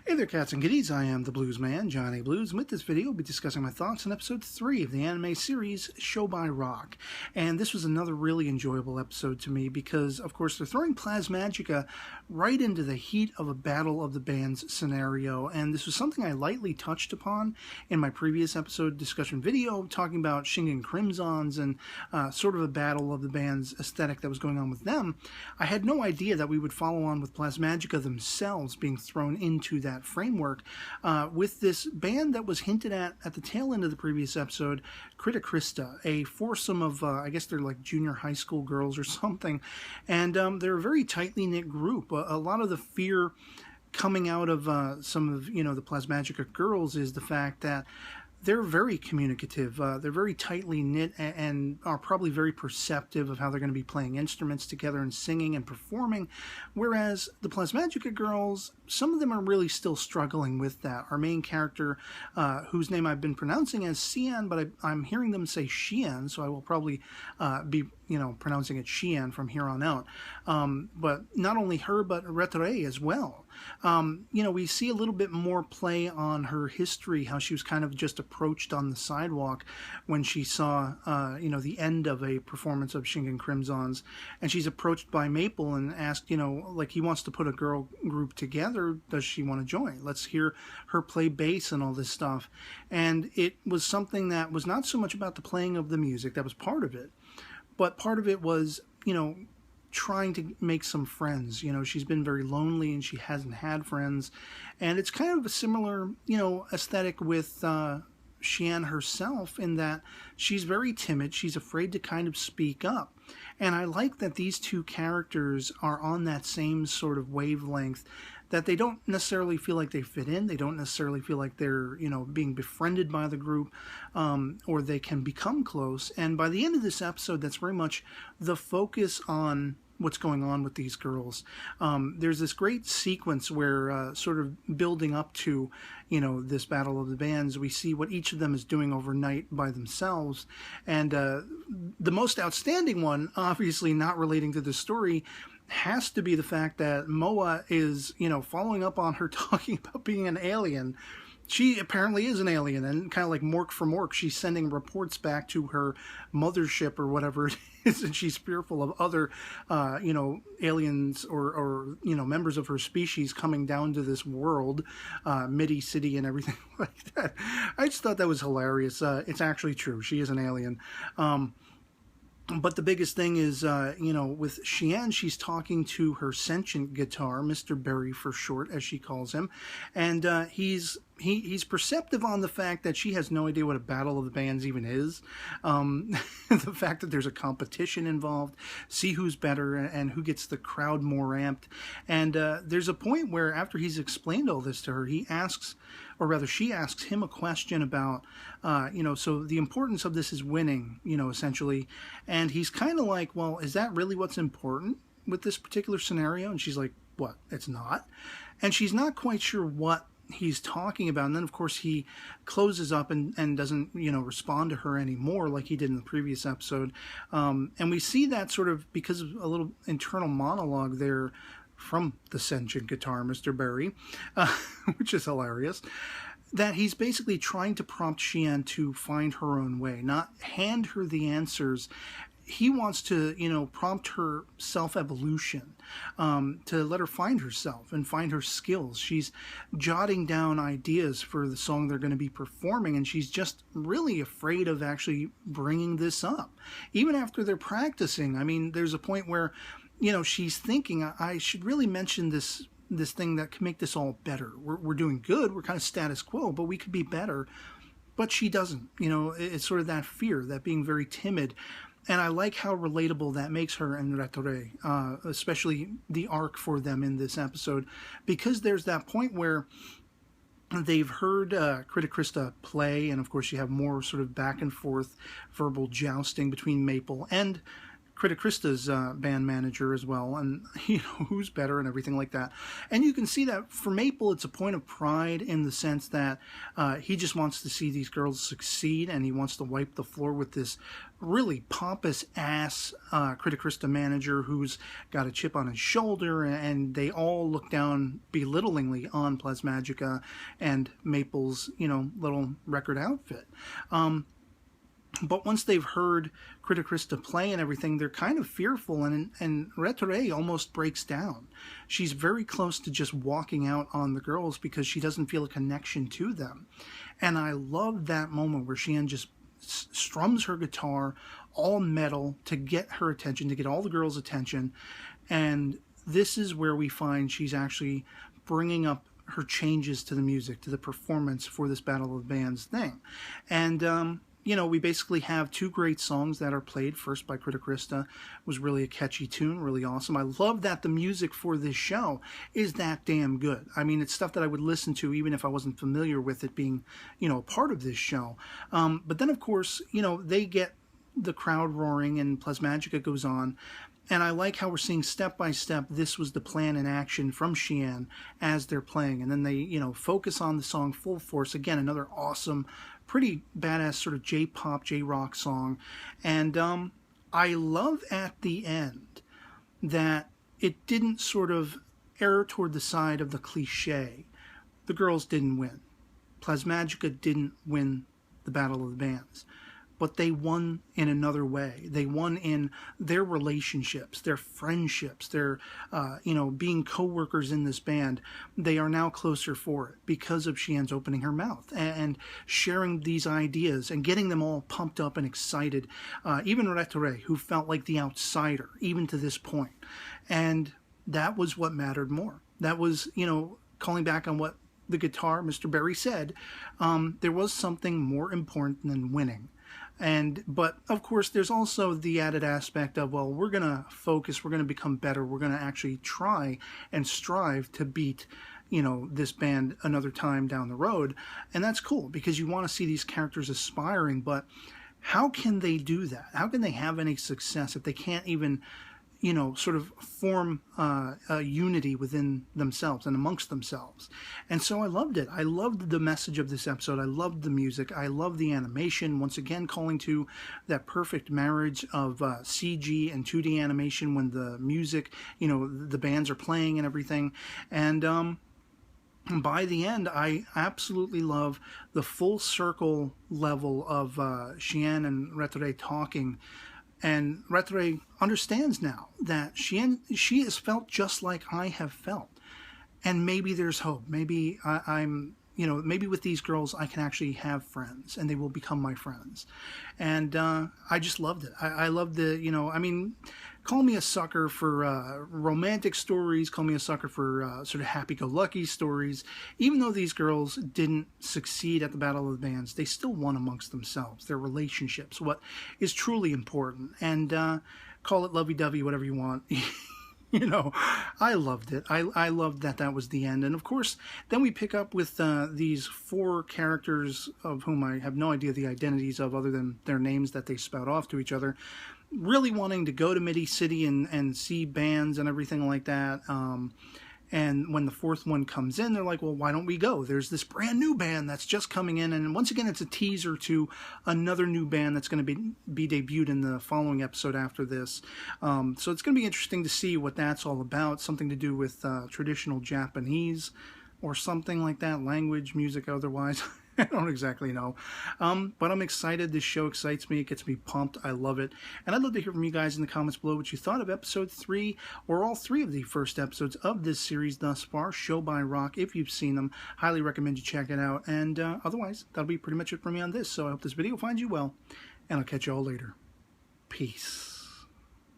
Hey there, cats and kitties. I am the Blues Man, Johnny Blues, and with this video, we'll be discussing my thoughts on episode 3 of the anime series Show by Rock. And this was another really enjoyable episode to me because, of course, they're throwing Plasmagica right into the heat of a Battle of the Bands scenario. And this was something I lightly touched upon in my previous episode discussion video, talking about Shingen Crimsons and sort of a Battle of the Bands aesthetic that was going on with them. I had no idea that we would follow on with Plasmagica themselves being thrown into that framework with this band that was hinted at the tail end of the previous episode, Krista, a foursome of I guess they're like junior high school girls or something, and they're a very tightly knit group. A lot of the fear coming out of some of the Plasmagica girls is the fact that they're very communicative. They're very tightly knit and are probably very perceptive of how they're going to be playing instruments together and singing and performing. Whereas the Plasmagica girls, some of them are really still struggling with that. Our main character, whose name I've been pronouncing as Cian, but I'm hearing them say Xian, so I will probably be pronouncing it Xian from here on out. But not only her, but Reitetsu as well. We see a little bit more play on her history, how she was kind of just approached on the sidewalk when she saw, the end of a performance of Shingen Crimsons, and she's approached by Maple and asked, like he wants to put a girl group together, does she want to join? Let's hear her play bass and all this stuff. And it was something that was not so much about the playing of the music, that was part of it, but part of it was, trying to make some friends. She's been very lonely and she hasn't had friends. And it's kind of a similar, aesthetic with Xian herself, in that she's very timid. She's afraid to kind of speak up. And I like that these two characters are on that same sort of wavelength, that they don't necessarily feel like they fit in. They don't necessarily feel like they're, being befriended by the group, or they can become close. And by the end of this episode, that's very much the focus on what's going on with these girls. There's this great sequence where, sort of building up to, this Battle of the Bands, we see what each of them is doing overnight by themselves. And the most outstanding one, obviously not relating to the story, has to be the fact that Moa is, following up on her talking about being an alien. She apparently is an alien, and kind of like Mork from Mork, she's sending reports back to her mothership or whatever it is, and she's fearful of other, aliens or members of her species coming down to this world, Midi City and everything like that. I just thought that was hilarious. It's actually true. She is an alien. But the biggest thing is, with Xian, she's talking to her sentient guitar, Mr. Berry for short, as she calls him, and he's perceptive on the fact that she has no idea what a Battle of the Bands even is. The fact that there's a competition involved, see who's better and who gets the crowd more amped. And there's a point where, after he's explained all this to her, he asks, or rather she asks him a question about, so the importance of this is winning, essentially. And he's kind of like, well, is that really what's important with this particular scenario? And she's like, what? It's not. And she's not quite sure what he's talking about. And then, of course, he closes up and doesn't, respond to her anymore like he did in the previous episode. And we see that sort of because of a little internal monologue there from the sentient guitar, Mr. Berry, which is hilarious, that he's basically trying to prompt Xian to find her own way, not hand her the answers. He wants to, prompt her self-evolution, to let her find herself and find her skills. She's jotting down ideas for the song they're going to be performing, and she's just really afraid of actually bringing this up. Even after they're practicing, I mean, there's a point where, she's thinking, I should really mention this thing that can make this all better. We're doing good. We're kind of status quo, but we could be better. But she doesn't. It's sort of that fear, that being very timid. And I like how relatable that makes her and Reitetsu, especially the arc for them in this episode, because there's that point where they've heard Krista play, and of course you have more sort of back and forth verbal jousting between Maple and Krista's band manager as well, and who's better and everything like that. And you can see that for Maple, it's a point of pride in the sense that he just wants to see these girls succeed, and he wants to wipe the floor with this really pompous ass Krista manager who's got a chip on his shoulder, and they all look down belittlingly on Plasmagica and Maple's little record outfit. But once they've heard Krista play and everything, they're kind of fearful, and Reitetsu almost breaks down. She's very close to just walking out on the girls because she doesn't feel a connection to them. And I love that moment where Shien just strums her guitar all metal to get her attention, to get all the girls' attention. And this is where we find she's actually bringing up her changes to the music, to the performance for this Battle of the Bands thing. And we basically have two great songs that are played. First by Krista was really a catchy tune, really awesome. I love that the music for this show is that damn good. I mean, it's stuff that I would listen to even if I wasn't familiar with it being, a part of this show. But then, of course, they get the crowd roaring and Plasmagica goes on. And I like how we're seeing step by step, this was the plan in action from Shien as they're playing. And then they, focus on the song full force. Again, another awesome, pretty badass sort of J-pop, J-rock song. And I love at the end that it didn't sort of err toward the side of the cliche. The girls didn't win. Plasmagica didn't win the Battle of the Bands. But they won in another way. They won in their relationships, their friendships, their, being co-workers in this band. They are now closer for it because of Shien's opening her mouth and sharing these ideas and getting them all pumped up and excited. Even Reitetsu, who felt like the outsider, even to this point. And that was what mattered more. That was, calling back on what the guitar, Mr. Berry, said, there was something more important than winning. But of course, there's also the added aspect of, well, we're going to focus, we're going to become better, we're going to actually try and strive to beat, this band another time down the road. And that's cool because you want to see these characters aspiring, but how can they do that? How can they have any success if they can't even, sort of form a unity within themselves and amongst themselves? And so I loved it. I loved the message of this episode. I loved the music. I loved the animation. Once again, calling to that perfect marriage of CG and 2D animation when the music, the bands are playing and everything. And by the end, I absolutely love the full circle level of Shien and Reitetsu talking. And Reitetsu understands now that she has felt just like I have felt. And maybe there's hope. Maybe maybe with these girls I can actually have friends and they will become my friends. And I just loved it. I loved the, call me a sucker for romantic stories, call me a sucker for sort of happy-go-lucky stories. Even though these girls didn't succeed at the Battle of the Bands, they still won amongst themselves, their relationships, what is truly important. And call it lovey-dovey, whatever you want. I loved it. I loved that was the end. And of course, then we pick up with these four characters of whom I have no idea the identities of other than their names that they spout off to each other, really wanting to go to Midi City and see bands and everything like that. And when the fourth one comes in, they're like, well, why don't we go? There's this brand new band that's just coming in. And once again, it's a teaser to another new band that's going to be debuted in the following episode after this. So it's going to be interesting to see what that's all about. Something to do with traditional Japanese or something like that. Language, music, otherwise. I don't exactly know. But I'm excited. This show excites me. It gets me pumped. I love it. And I'd love to hear from you guys in the comments below what you thought of episode 3 or all 3 of the first episodes of this series thus far. Show by Rock. If you've seen them, highly recommend you check it out. And otherwise, that'll be pretty much it for me on this. So I hope this video finds you well. And I'll catch you all later. Peace.